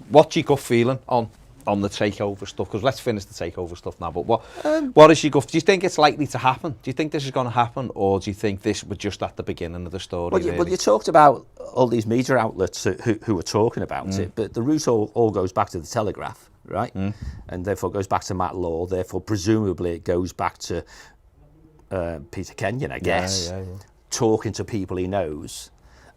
what's your gut feeling on the takeover stuff? Because let's finish the takeover stuff now. But what is your gut? Do you think it's likely to happen? Do you think this is going to happen, or do you think this was just at the beginning of the story? Well, you talked about all these media outlets who are talking about it, but the route all goes back to the Telegraph, right? And therefore goes back to Matt Law. Therefore, presumably, it goes back to Peter Kenyon, I guess, talking to people he knows.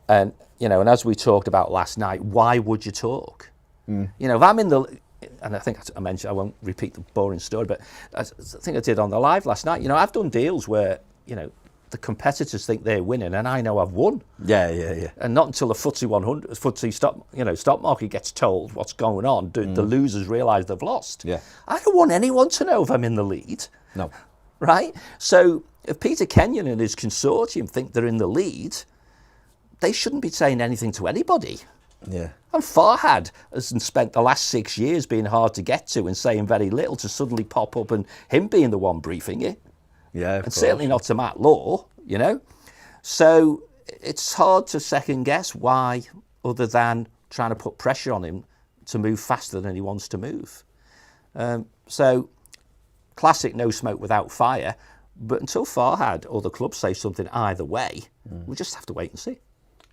And and as we talked about last night, why would you talk? If I'm in the... And I think I mentioned, I won't repeat the boring story, but I think I did on the live last night. I've done deals where, the competitors think they're winning and I know I've won. Yeah. And not until the FTSE 100, FTSE stock market gets told what's going on, do the losers realise they've lost. Yeah. I don't want anyone to know if I'm in the lead. No. Right? So if Peter Kenyon and his consortium think they're in the lead, they shouldn't be saying anything to anybody. Yeah. And Farhad has spent the last 6 years being hard to get to and saying very little to suddenly pop up and him being the one briefing it. Yeah, and certainly not to Matt Law, So it's hard to second guess why, other than trying to put pressure on him to move faster than he wants to move. So classic no smoke without fire. But until Farhad or the club say something either way, we just have to wait and see.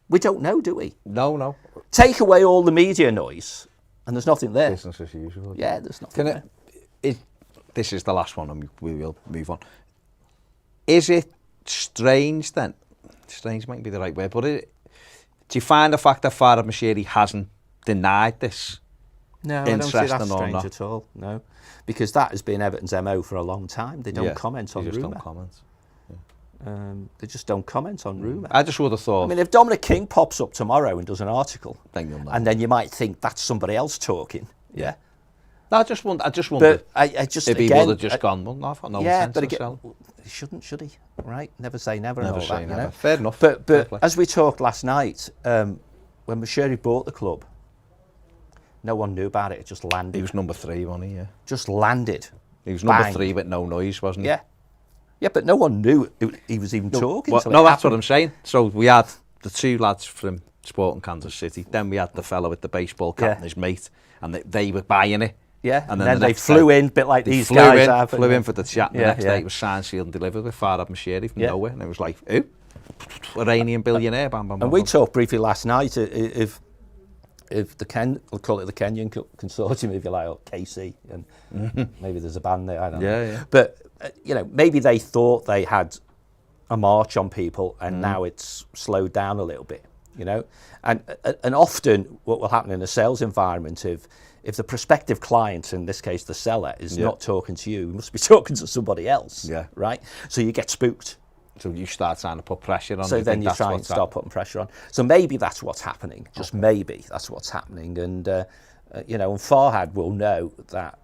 We don't know, do we? No. Take away all the media noise, and there's nothing there. Business as usual. Yeah, there's nothing there. This is the last one, and we will move on. Is it strange then? Strange might be the right word, but do you find the fact that Farhad Moshiri hasn't denied this? No, I don't see that strange at all. No, because that has been Everton's MO for a long time. They don't comment on rumour. Don't comment. They just don't comment on rumour. I just would have thought... I mean, if Dominic King pops up tomorrow and does an article, then you'll know. And then you might think that's somebody else talking. Yeah. No, I just wondered I just, if he again, would have just gone, well, no, I've got no yeah, sense but of again, selling. He shouldn't, should he? Right? Never say never, Never and all say that, never. Fair enough. But as we talked last night, when Moshiri bought the club, no one knew about it. It just landed. He was number 3, wasn't he? Yeah. Just landed. He was number 3 with no noise, wasn't he? Yeah. Yeah, but no one knew he was even talking. No, that's what I'm saying. So we had the 2 lads from Sporting Kansas City. Then we had the fellow with the baseball cap and his mate, and they were buying it. Yeah, and then they flew in, a bit like these guys have. Flew in for the chat. The next day it was signed, sealed and delivered with Farhad Moshiri from nowhere. And it was like, who? Iranian billionaire. Bam, bam, bam. And we talked briefly last night, if we'll call it the Kenyon Consortium, if you like, or KC, and maybe there's a band there, I don't know. Yeah. But, maybe they thought they had a march on people and now it's slowed down a little bit, And often what will happen in a sales environment, if the prospective client, in this case the seller, is not talking to you must be talking to somebody else, right? So you get spooked. So you start trying to put pressure on. So then you try and start putting pressure on. So maybe that's what's happening. Just maybe that's what's happening. And and Farhad will know that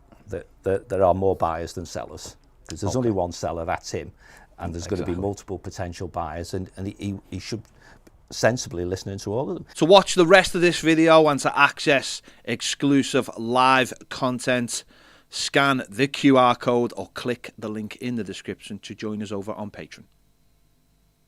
there are more buyers than sellers, because there's only one seller, that's him, and there's going to be multiple potential buyers, and he should sensibly listening to all of them. To watch the rest of this video and to access exclusive live content, scan the QR code or click the link in the description to join us over on Patreon.